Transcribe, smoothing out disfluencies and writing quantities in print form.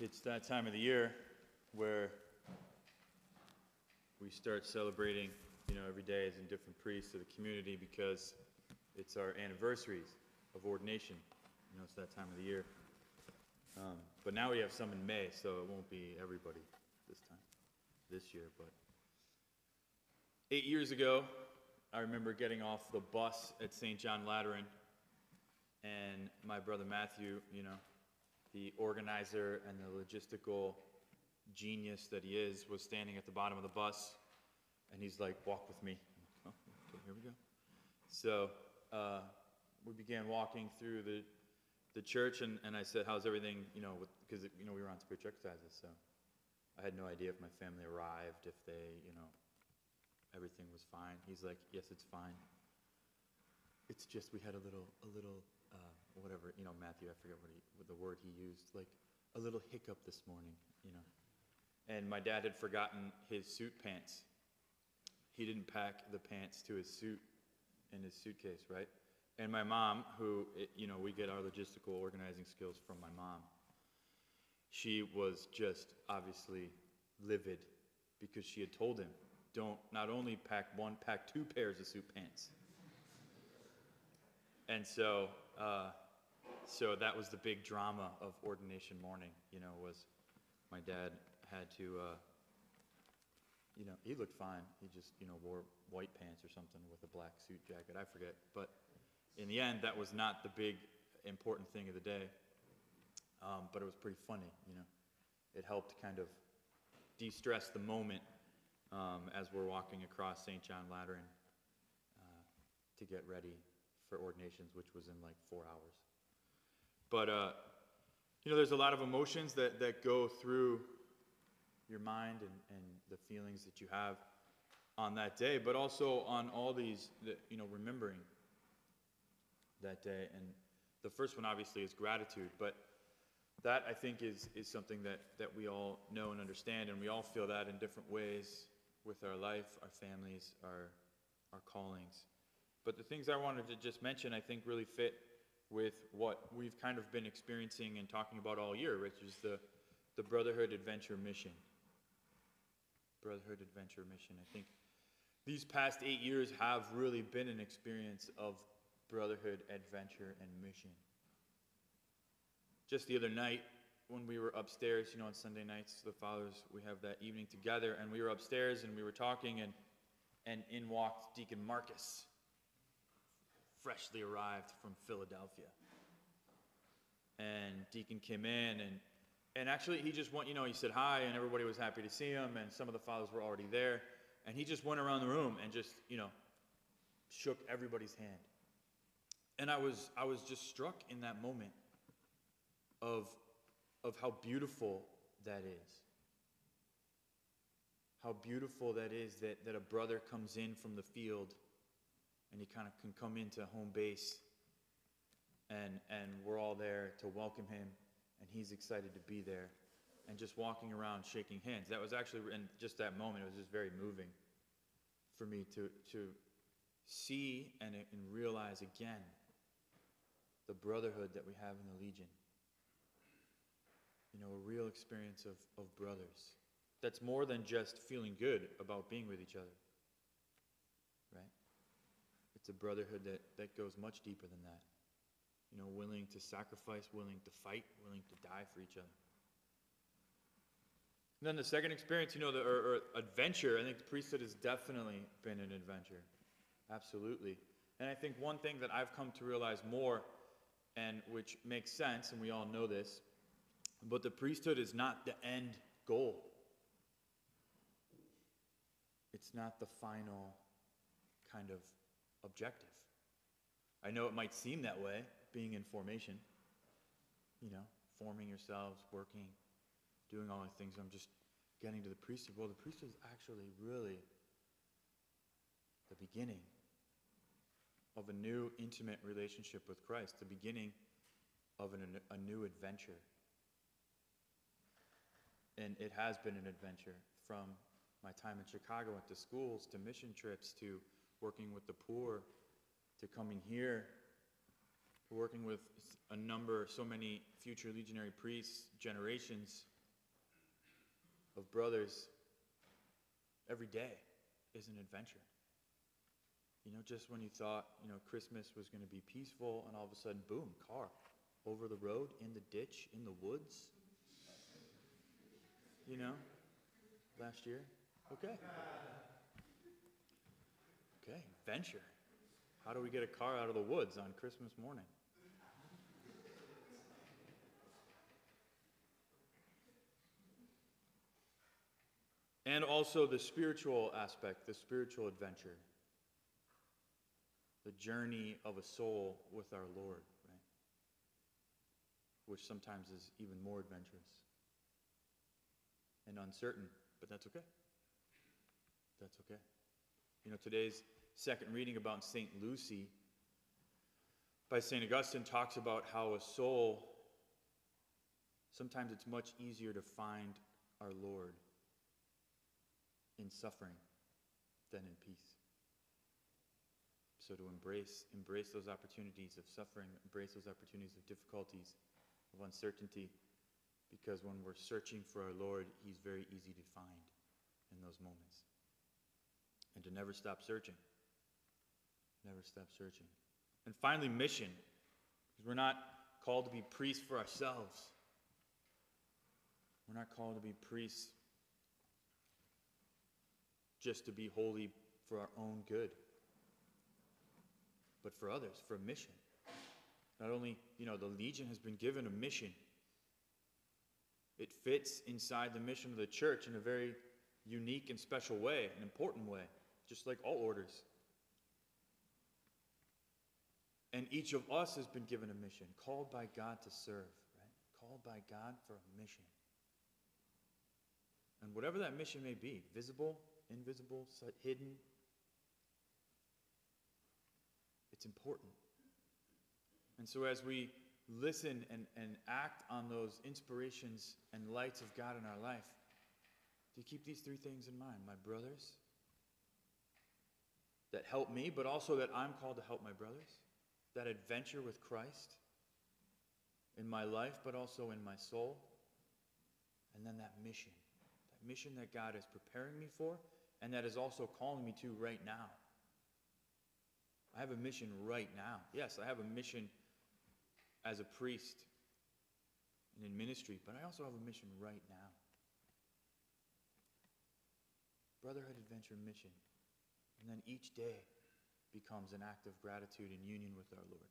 It's that time of the year where we start celebrating, every day as in different priests of the community because it's our anniversaries of ordination. It's that time of the year. But now we have some in May, so it won't be everybody this year. But 8 years ago, I remember getting off the bus at St. John Lateran, and my brother Matthew, the organizer and the logistical genius that he is, was standing at the bottom of the bus, and he's like, "Walk with me." Oh, okay, here we go. So we began walking through the church, and I said, "How's everything?" Because we were on spiritual exercises, so I had no idea if my family arrived, if they, everything was fine. He's like, "Yes, it's fine. It's just we had a little whatever, Matthew, I forget what the word he used, like a little hiccup this morning, And my dad had forgotten his suit pants. He didn't pack the pants to his suit in his suitcase, right? And my mom, who, we get our logistical organizing skills from my mom, she was just obviously livid because she had told him, don't not only pack one, pack 2 pairs of suit pants. And so that was the big drama of ordination morning, was my dad had to, he looked fine. He just, wore white pants or something with a black suit jacket. I forget. But in the end, that was not the big important thing of the day. But it was pretty funny, It helped kind of de-stress the moment as we're walking across St. John Lateran to get ready for ordinations, which was in like 4 hours. But, there's a lot of emotions that go through your mind and the feelings that you have on that day, but also on all these, remembering that day. And the first one, obviously, is gratitude. But that, I think, is something that we all know and understand, and we all feel that in different ways with our life, our families, our callings. But the things I wanted to just mention, I think, really fit with what we've kind of been experiencing and talking about all year, which is the Brotherhood Adventure Mission. Brotherhood Adventure Mission. I think these past 8 years have really been an experience of brotherhood, adventure, and mission. Just the other night, when we were upstairs, on Sunday nights, the fathers, we have that evening together, and we were upstairs and we were talking, and in walked Deacon Marcus, freshly arrived from Philadelphia. And Deacon came in, and actually he just went, he said hi, and everybody was happy to see him, and some of the fathers were already there, and he just went around the room and just, shook everybody's hand. And I was just struck in that moment of how beautiful that is. How beautiful that is that a brother comes in from the field and he kind of can come into home base, and we're all there to welcome him, and he's excited to be there, and just walking around shaking hands. That was actually, in just that moment, it was just very moving for me to see and realize again the brotherhood that we have in the Legion. A real experience of brothers. That's more than just feeling good about being with each other, right? It's a brotherhood that goes much deeper than that. Willing to sacrifice, willing to fight, willing to die for each other. And then the second experience, or adventure, I think the priesthood has definitely been an adventure. Absolutely. And I think one thing that I've come to realize more, and which makes sense, and we all know this, but the priesthood is not the end goal. It's not the final kind of objective. I know it might seem that way, being in formation, forming yourselves, working, doing all these things. I'm just getting to the priesthood. Well, the priesthood is actually really the beginning of a new intimate relationship with Christ, the beginning of a new adventure. And it has been an adventure from my time in Chicago, went to schools, to mission trips, to working with the poor, to coming here, to working with so many future legionary priests, generations, of brothers every day is an adventure. Just when you thought, Christmas was going to be peaceful, and all of a sudden, boom, car, over the road, in the ditch, in the woods. Last year. Okay, adventure. How do we get a car out of the woods on Christmas morning? And also the spiritual aspect, the spiritual adventure. The journey of a soul with our Lord, right? Which sometimes is even more adventurous and uncertain, but that's okay. That's okay. Today's second reading about St. Lucy by St. Augustine talks about how a soul, sometimes it's much easier to find our Lord in suffering than in peace. So to embrace those opportunities of suffering, embrace those opportunities of difficulties, of uncertainty, because when we're searching for our Lord, he's very easy to find in those moments. And to never stop searching. Never stop searching. And finally, mission. Because we're not called to be priests for ourselves. We're not called to be priests just to be holy for our own good, but for others, for a mission. Not only, the Legion has been given a mission. It fits inside the mission of the church in a very unique and special way, an important way, just like all orders. And each of us has been given a mission, called by God to serve, right? Called by God for a mission. And whatever that mission may be, visible, invisible, hidden, it's important. And so as we listen and act on those inspirations and lights of God in our life, to keep these three things in mind. My brothers that help me, but also that I'm called to help my brothers. That adventure with Christ in my life, but also in my soul. And then that mission that God is preparing me for, and that is also calling me to right now. I have a mission right now. Yes, I have a mission as a priest and in ministry, but I also have a mission right now. Brotherhood, adventure, mission. And then each day becomes an act of gratitude and union with our Lord.